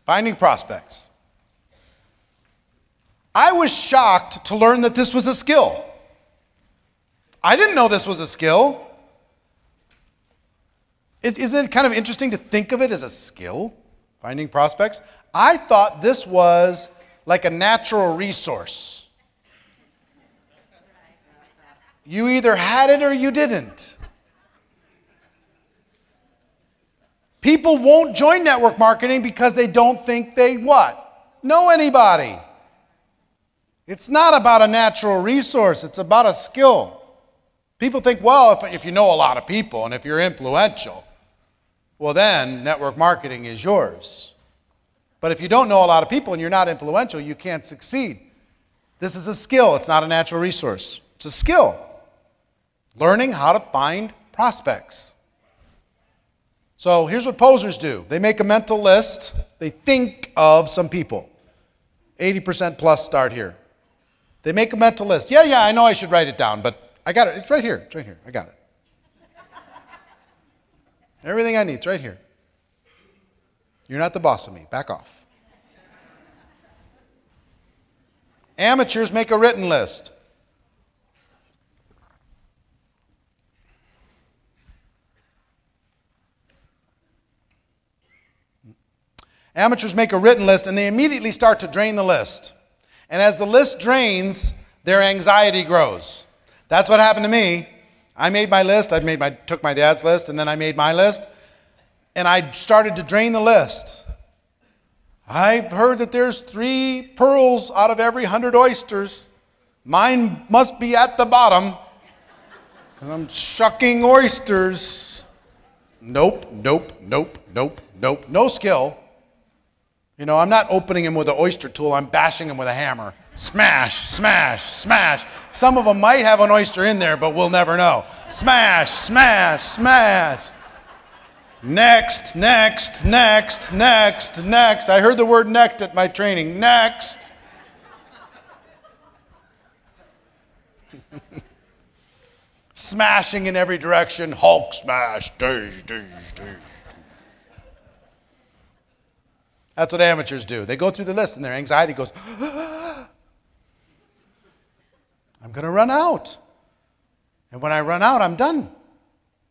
Finding prospects. I was shocked to learn that this was a skill. I didn't know this was a skill. Isn't it kind of interesting to think of it as a skill, finding prospects? I thought this was like a natural resource. You either had it or you didn't. People won't join network marketing because they don't think they what? Know anybody. It's not about a natural resource. It's about a skill. People think, well, if you know a lot of people and if you're influential, well then network marketing is yours. But if you don't know a lot of people and you're not influential, you can't succeed. This is a skill. It's not a natural resource. It's a skill. Learning how to find prospects. So here's what posers do. They make a mental list. They think of some people. 80% plus start here. They make a mental list. Yeah, I know I should write it down, but I got it. It's right here. It's right here. I got it. Everything I need, it's right here. You're not the boss of me. Back off. Amateurs make a written list. Amateurs make a written list and they immediately start to drain the list. And as the list drains, their anxiety grows. That's what happened to me. I made my list. Took my dad's list and then I made my list. And I started to drain the list. I've heard that there's 3 pearls out of every 100 oysters. Mine must be at the bottom. Because I'm shucking oysters. Nope. No skill. You know, I'm not opening them with an oyster tool. I'm bashing them with a hammer. Smash, smash, smash. Some of them might have an oyster in there, but we'll never know. Smash, smash, smash. Next. I heard the word next at my training. Next. Smashing in every direction. Hulk smash. That's what amateurs do. They go through the list and their anxiety goes, I'm going to run out. And when I run out, I'm done.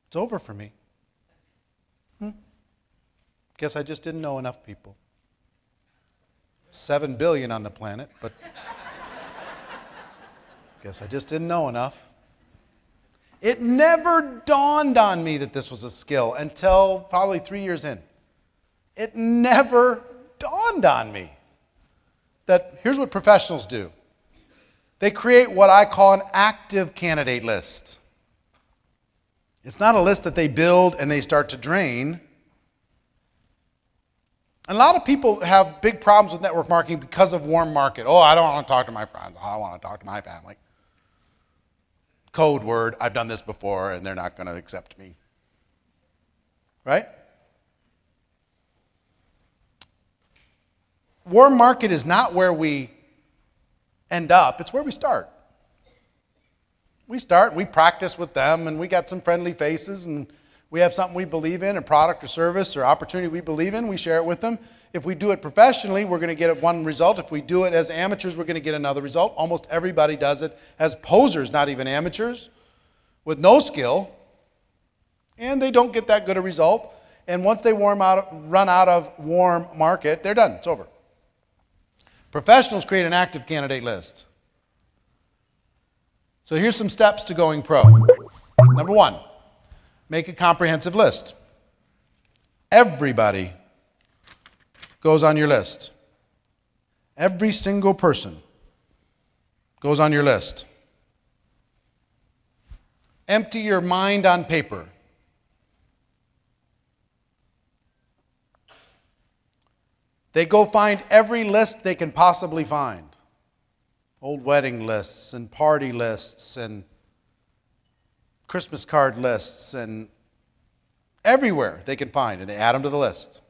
It's over for me. Guess I just didn't know enough people. 7 billion on the planet, but guess I just didn't know enough. It never dawned on me that this was a skill until probably 3 years in. It never dawned on me that here's what professionals do. They create what I call an active candidate list. It's not a list that they build and they start to drain. And a lot of people have big problems with network marketing because of warm market. Oh, I don't want to talk to my friends. I don't want to talk to my family. Code word, I've done this before and they're not going to accept me. Right? Warm market is not where we end up. It's where we start. We start, we practice with them, and we got some friendly faces, and we have something we believe in, a product or service or opportunity we believe in, we share it with them. If we do it professionally, we're going to get one result. If we do it as amateurs, we're going to get another result. Almost everybody does it as posers, not even amateurs, with no skill, and they don't get that good a result. And once they run out of warm market, they're done. It's over. Professionals create an active candidate list. So here's some steps to going pro. Number 1, make a comprehensive list. Everybody goes on your list. Every single person goes on your list. Empty your mind on paper. They go find every list they can possibly find. Old wedding lists and party lists and Christmas card lists and everywhere they can find, and they add them to the list.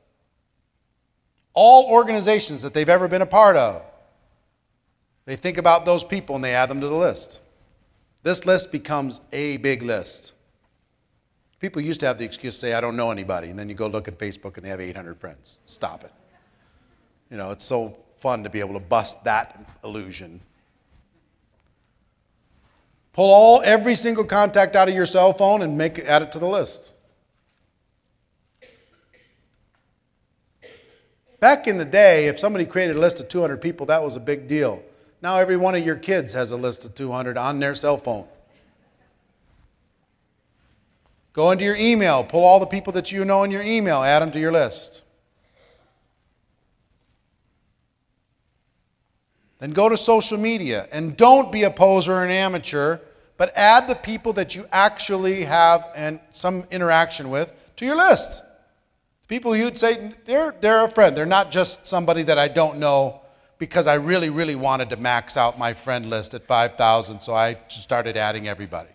All organizations that they've ever been a part of, they think about those people and they add them to the list. This list becomes a big list. People used to have the excuse to say, I don't know anybody, and then you go look at Facebook and they have 800 friends. Stop it. It's so fun to be able to bust that illusion. Pull every single contact out of your cell phone and add it to the list. Back in the day, if somebody created a list of 200 people, that was a big deal. Now every one of your kids has a list of 200 on their cell phone. Go into your email, pull all the people that you know in your email, add them to your list. Then go to social media, and don't be a poser or an amateur, but add the people that you actually have some interaction with to your list. People you'd say, they're a friend. They're not just somebody that I don't know because I really, really wanted to max out my friend list at 5,000, so I started adding everybody.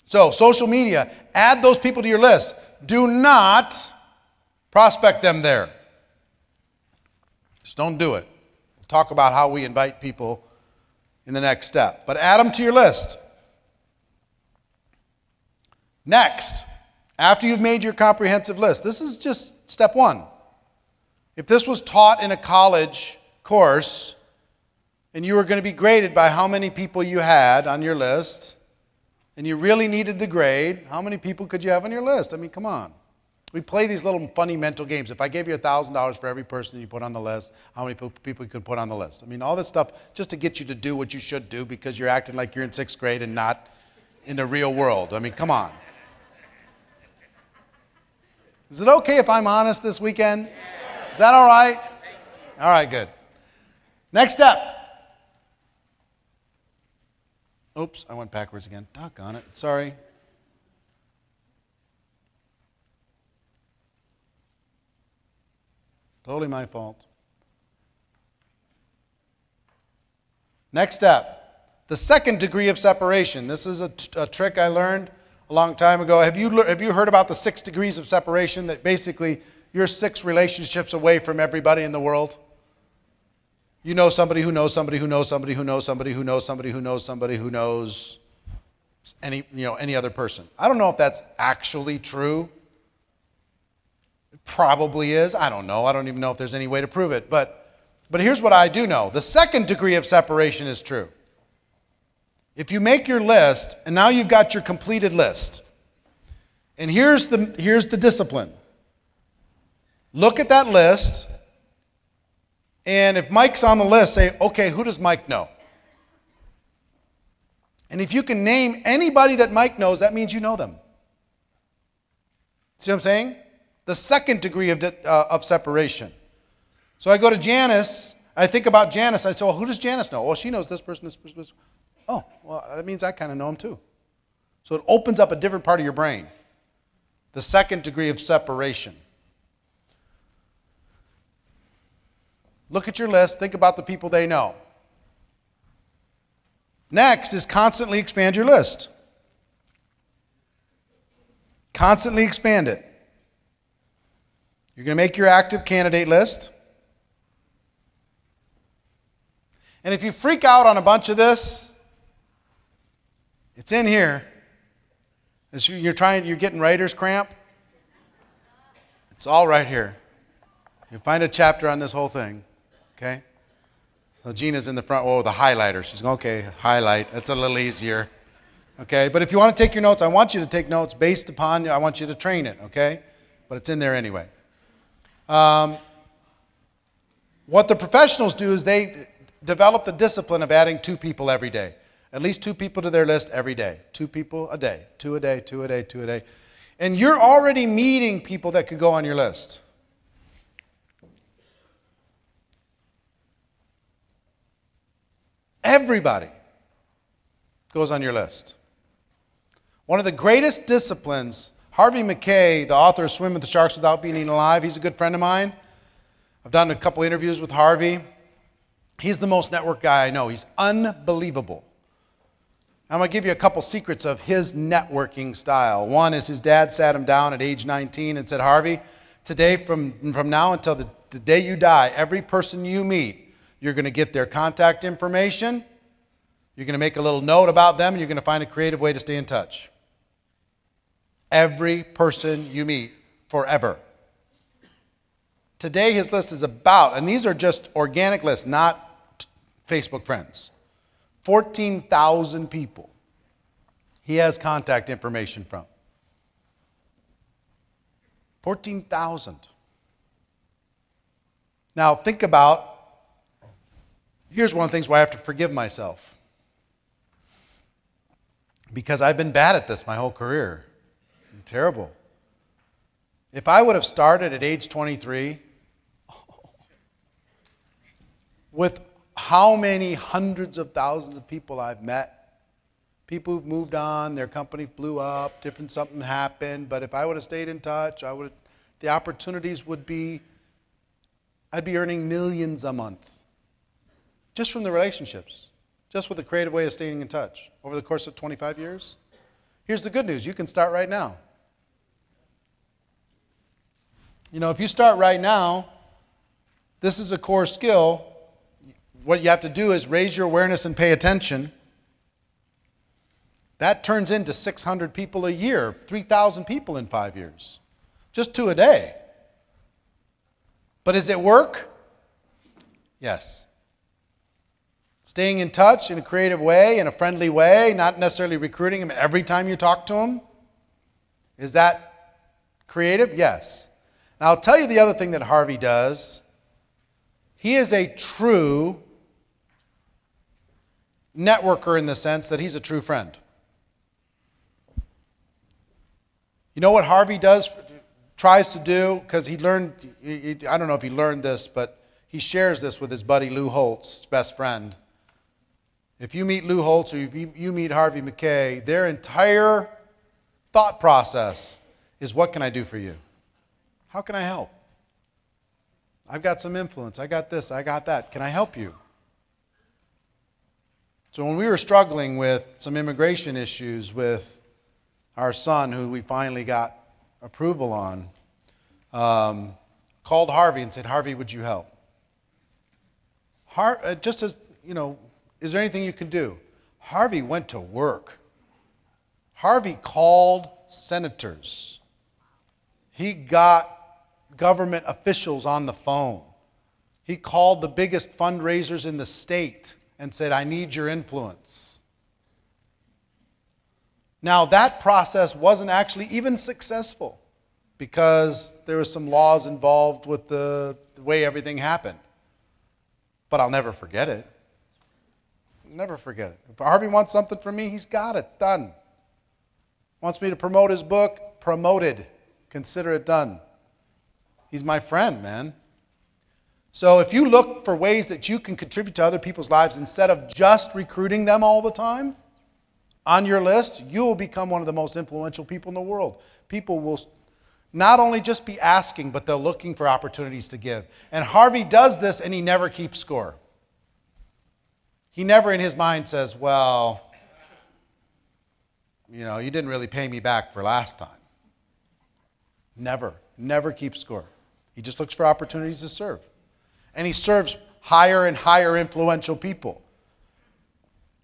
So, social media, add those people to your list. Do not prospect them there. Just don't do it. We'll talk about how we invite people in the next step. But add them to your list. Next, after you've made your comprehensive list, this is just step one. If this was taught in a college course and you were going to be graded by how many people you had on your list, and you really needed the grade, how many people could you have on your list? I mean, come on. We play these little funny mental games. If I gave you $1,000 for every person you put on the list, how many people you could put on the list? I mean, all that stuff just to get you to do what you should do because you're acting like you're in 6th grade and not in the real world. I mean, come on. Is it okay if I'm honest this weekend? Is that all right? All right, good. Next step. Oops, I went backwards again. Doggone it. Sorry. Totally my fault. Next step. The second degree of separation. This is a trick I learned a long time ago. Have you heard about the 6 degrees of separation? That basically you're 6 relationships away from everybody in the world. You know somebody who knows somebody who knows somebody who knows somebody who knows somebody who knows somebody who knows any other person. I don't know if that's actually true. It probably is. I don't know. I don't even know if there's any way to prove it. But here's what I do know. The second degree of separation is true. If you make your list, and now you've got your completed list, and here's the discipline. Look at that list. And if Mike's on the list, say, okay, who does Mike know? And if you can name anybody that Mike knows, that means you know them. See what I'm saying? The second degree of separation. So I go to Janice, I think about Janice, I say, well, who does Janice know? Well, she knows this person, this person, this person. Oh, well, that means I kind of know him too. So it opens up a different part of your brain. The second degree of separation. Look at your list. Think about the people they know. Next is constantly expand your list. Constantly expand it. You're going to make your active candidate list. And if you freak out on a bunch of this, it's in here. You're getting writer's cramp. It's all right here. You'll find a chapter on this whole thing. Okay? So Gina's in the front row with a highlighter. She's going, okay, highlight. That's a little easier. Okay? But if you want to take your notes, I want you to take notes based upon, I want you to train it. Okay? But it's in there anyway. What the professionals do is they develop the discipline of adding 2 people every day. At least 2 people to their list every day. 2 people a day. 2 a day, 2 a day, 2 a day. And you're already meeting people that could go on your list. Everybody goes on your list. One of the greatest disciplines, Harvey Mackay, the author of Swim with the Sharks Without Being Eaten Alive, he's a good friend of mine. I've done a couple interviews with Harvey. He's the most network guy I know. He's unbelievable. I'm going to give you a couple secrets of his networking style. One is his dad sat him down at age 19 and said, Harvey, today from now until the day you die, every person you meet, you're going to get their contact information. You're going to make a little note about them, and you're going to find a creative way to stay in touch. Every person you meet, forever. Today his list is about, and these are just organic lists, not Facebook friends, 14,000 people he has contact information from. 14,000. Now think about, here's one of the things where I have to forgive myself. Because I've been bad at this my whole career. I'm terrible. If I would have started at age 23, with how many hundreds of thousands of people I've met, people who've moved on, their company blew up, something happened, but if I would have stayed in touch, the opportunities would be, I'd be earning millions a month. Just from the relationships, just with a creative way of staying in touch over the course of 25 years. Here's the good news, you can start right now. You know, if you start right now, this is a core skill. What you have to do is raise your awareness and pay attention. That turns into 600 people a year, 3,000 people in 5 years. Just 2 a day. But does it work? Yes. Staying in touch in a creative way, in a friendly way, not necessarily recruiting them every time you talk to them. Is that creative? Yes. Now I'll tell you the other thing that Harvey does. He is a true networker in the sense that he's a true friend. You know what Harvey tries to do, because he learned, I don't know if he learned this, but he shares this with his buddy Lou Holtz, his best friend. If you meet Lou Holtz or if you meet Harvey Mackay, their entire thought process is, what can I do for you? How can I help? I've got some influence. I got this. I got that. Can I help you? So when we were struggling with some immigration issues with our son, who we finally got approval on, called Harvey and said, Harvey, would you help? Just as, you know, is there anything you can do? Harvey went to work. Harvey called senators. He got government officials on the phone. He called the biggest fundraisers in the state and said, I need your influence. Now, that process wasn't actually even successful because there were some laws involved with the way everything happened. But I'll never forget it. Never forget it. If Harvey wants something from me, he's got it. Done. Wants me to promote his book? Promoted. Consider it done. He's my friend, man. So if you look for ways that you can contribute to other people's lives instead of just recruiting them all the time on your list, you will become one of the most influential people in the world. People will not only just be asking, but they're looking for opportunities to give. And Harvey does this, and he never keeps score. He never in his mind says, well, you know, you didn't really pay me back for last time. Never keeps score. He just looks for opportunities to serve. And he serves higher and higher influential people.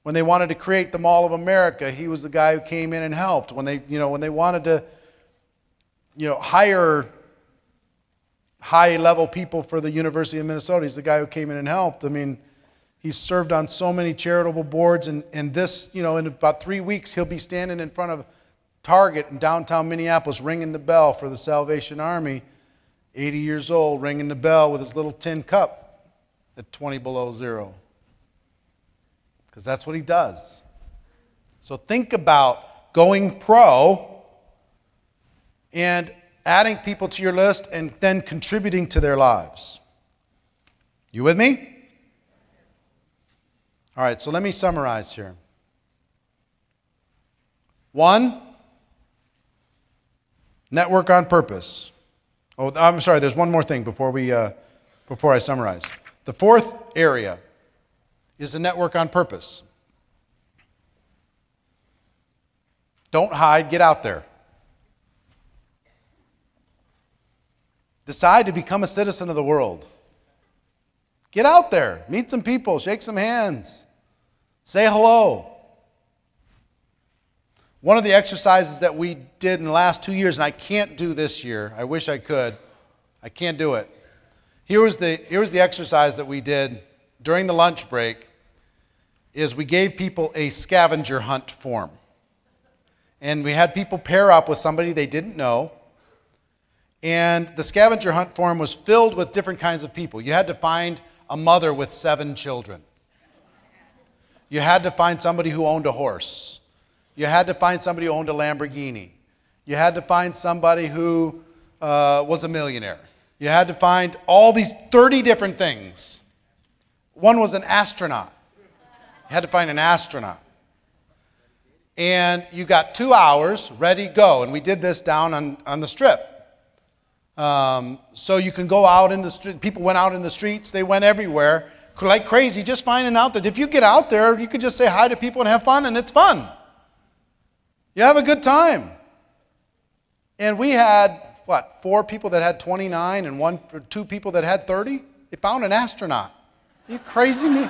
When they wanted to create the Mall of America, he was the guy who came in and helped. When they wanted to, hire high-level people for the University of Minnesota, he's the guy who came in and helped. I mean, he's served on so many charitable boards, and this, in about 3 weeks, he'll be standing in front of Target in downtown Minneapolis, ringing the bell for the Salvation Army, 80 years old, ringing the bell with his little tin cup at 20 below zero. Because that's what he does. So think about going pro and adding people to your list and then contributing to their lives. You with me? All right, so let me summarize here. 1, network on purpose. Oh, I'm sorry, there's one more thing before I summarize. The 4th area is the network on purpose. Don't hide, get out there. Decide to become a citizen of the world. Get out there, meet some people, shake some hands, say hello. One of the exercises that we did in the last 2 years, and I can't do this year, I wish I could, I can't do it. Here was the exercise that we did during the lunch break, is we gave people a scavenger hunt form. And we had people pair up with somebody they didn't know. And the scavenger hunt form was filled with different kinds of people. You had to find a mother with 7 children. You had to find somebody who owned a horse. You had to find somebody who owned a Lamborghini. You had to find somebody who was a millionaire. You had to find all these 30 different things. One was an astronaut. You had to find an astronaut. And you got 2 hours, ready, go. And we did this down on the strip. So you can go out in the street. People went out in the streets. They went everywhere like crazy, just finding out that if you get out there, you could just say hi to people and have fun, and it's fun. You have a good time. And we had, 4 people that had 29 and 1 or 2 people that had 30? They found an astronaut. Are you crazy me?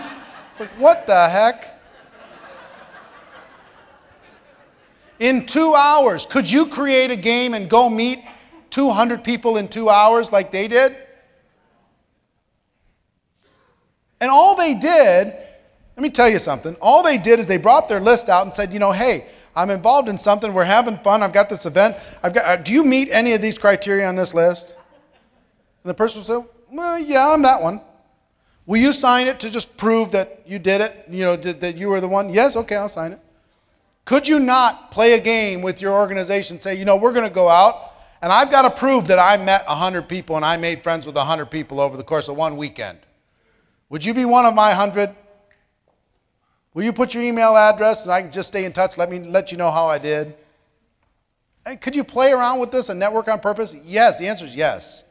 It's like, what the heck? In 2 hours, could you create a game and go meet 200 people in 2 hours like they did? And all they did, let me tell you something, all they did is they brought their list out and said, hey, I'm involved in something, we're having fun, I've got this event, do you meet any of these criteria on this list? And the person would say, well, yeah, I'm that one. Will you sign it to just prove that you did it, that you were the one? Yes, okay, I'll sign it. Could you not play a game with your organization, say, we're going to go out, and I've got to prove that I met 100 people and I made friends with 100 people over the course of one weekend. Would you be one of my 100? Will you put your email address and I can just stay in touch, let you know how I did? Hey, could you play around with this and network on purpose? Yes, the answer is yes.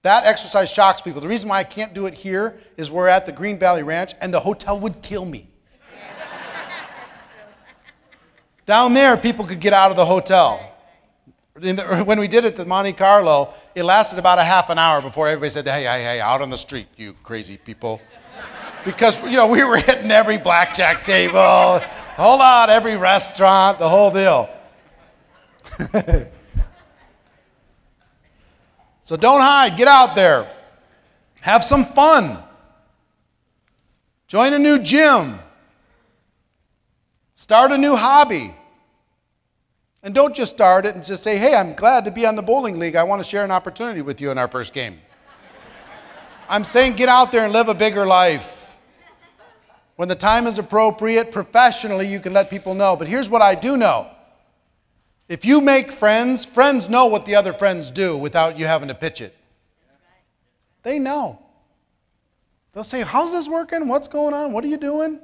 That exercise shocks people. The reason why I can't do it here is we're at the Green Valley Ranch and the hotel would kill me. Yes. That's true. Down there, people could get out of the hotel. When we did it at Monte Carlo, it lasted about a half an hour before everybody said, hey, out on the street, you crazy people. Because, we were hitting every blackjack table, hold on, every restaurant, the whole deal. So don't hide, get out there. Have some fun. Join a new gym. Start a new hobby. And don't just start it and just say, hey, I'm glad to be on the bowling league. I want to share an opportunity with you in our first game. I'm saying get out there and live a bigger life. When the time is appropriate, professionally, you can let people know. But here's what I do know. If you make friends, friends know what the other friends do without you having to pitch it. They know. They'll say, how's this working? What's going on? What are you doing?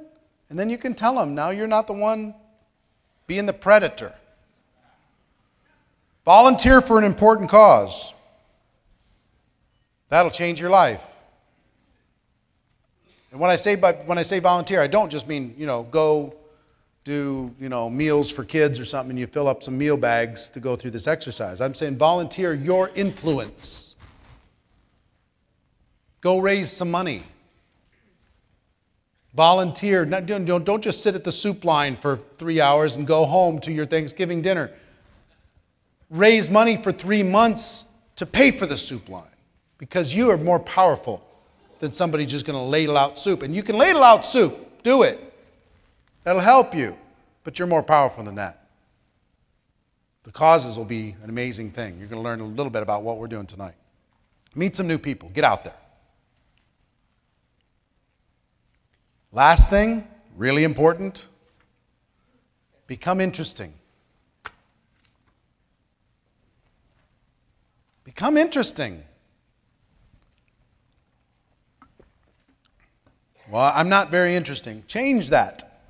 And then you can tell them, now you're not the one being the predator. Volunteer for an important cause. That'll change your life. And when I say volunteer, I don't just mean, go do, meals for kids or something and you fill up some meal bags to go through this exercise. I'm saying volunteer your influence. Go raise some money. Volunteer. Don't just sit at the soup line for 3 hours and go home to your Thanksgiving dinner. Raise money for 3 months to pay for the soup line because you are more powerful than somebody just going to ladle out soup. And you can ladle out soup. Do it. That'll help you. But you're more powerful than that. The causes will be an amazing thing. You're going to learn a little bit about what we're doing tonight. Meet some new people. Get out there. Last thing, really important, become interesting. Become interesting. Well, I'm not very interesting. Change that.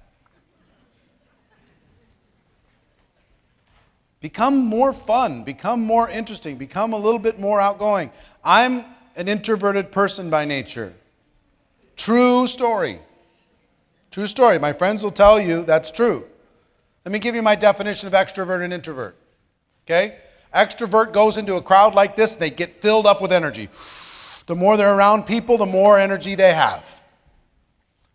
Become more fun. Become more interesting. Become a little bit more outgoing. I'm an introverted person by nature. True story. True story. My friends will tell you that's true. Let me give you my definition of extrovert and introvert. Okay? Extrovert goes into a crowd like this, they get filled up with energy. The more they're around people, the more energy they have.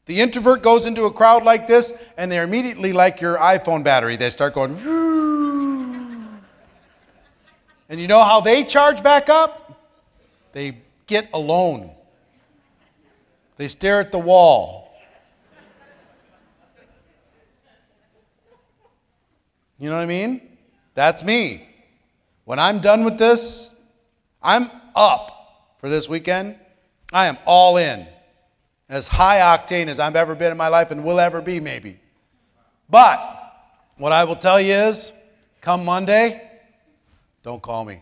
The introvert goes into a crowd like this, and they're immediately like your iPhone battery. They start going, whoo. And you know how they charge back up? They get alone. They stare at the wall. You know what I mean? That's me. When I'm done with this, I'm up for this weekend. I am all in. As high octane as I've ever been in my life and will ever be, maybe. But what I will tell you is, come Monday, don't call me.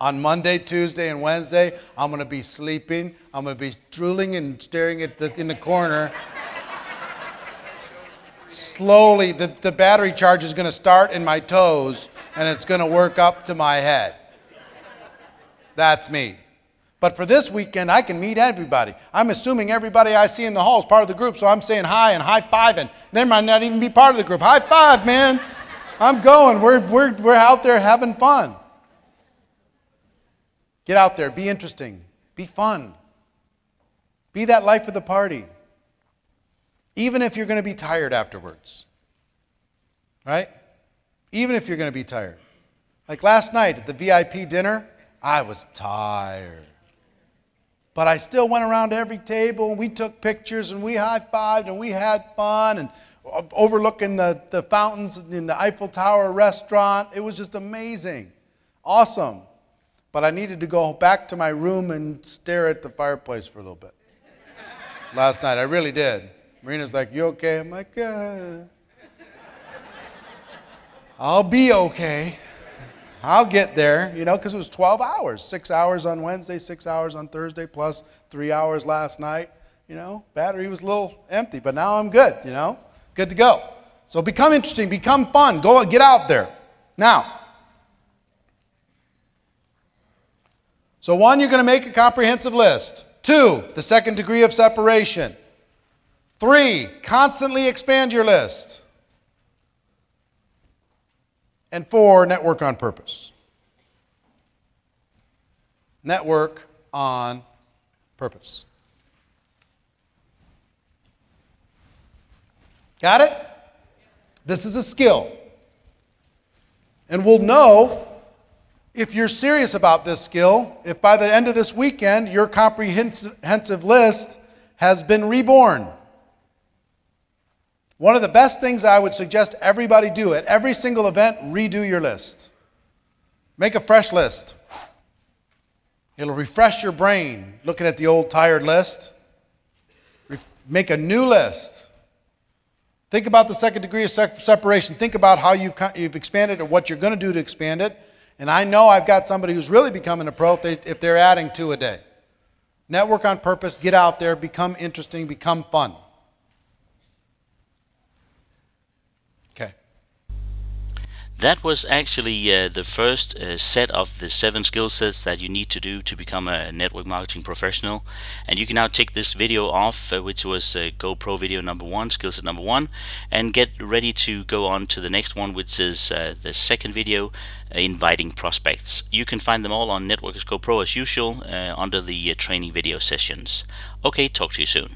On Monday, Tuesday, and Wednesday, I'm going to be sleeping. I'm going to be drooling and staring at in the corner. Slowly, the battery charge is going to start in my toes, and it's going to work up to my head. That's me. But for this weekend, I can meet everybody. I'm assuming everybody I see in the hall is part of the group, so I'm saying hi and high-fiving. They might not even be part of the group. High five, man. I'm going. We're out there having fun. Get out there. Be interesting. Be fun. Be that life of the party. Even if you're going to be tired afterwards. Right? Even if you're going to be tired. Like last night at the VIP dinner, I was tired. But I still went around to every table, and we took pictures, and we high-fived, and we had fun, and overlooking the fountains in the Eiffel Tower restaurant. It was just amazing. Awesome. But I needed to go back to my room and stare at the fireplace for a little bit. Last night, I really did. Marina's like, you okay? I'm like, I'll be okay. I'll get there, you know, because it was 12 hours. 6 hours on Wednesday, 6 hours on Thursday, plus 3 hours last night. You know, battery was a little empty, but now I'm good, you know. Good to go. So become interesting, become fun. Go get out there. Now, so 1, you're going to make a comprehensive list. 2, the second degree of separation. 3, constantly expand your list. And 4, network on purpose. Network on purpose. Got it? This is a skill. And we'll know if you're serious about this skill, if by the end of this weekend your comprehensive list has been reborn. One of the best things I would suggest everybody do at every single event, redo your list. Make a fresh list. It'll refresh your brain looking at the old tired list. Make a new list. Think about the second degree of separation. Think about how you've expanded or what you're going to do to expand it. And I know I've got somebody who's really becoming a pro if they're adding 2 a day. Network on purpose. Get out there. Become interesting. Become fun. That was actually the first set of the 7 skill sets that you need to do to become a network marketing professional. And you can now take this video off, which was GoPro video number 1, skill set number 1, and get ready to go on to the next one, which is the second video, inviting prospects. You can find them all on Networkers Go Pro as usual under the training video sessions. Okay, talk to you soon.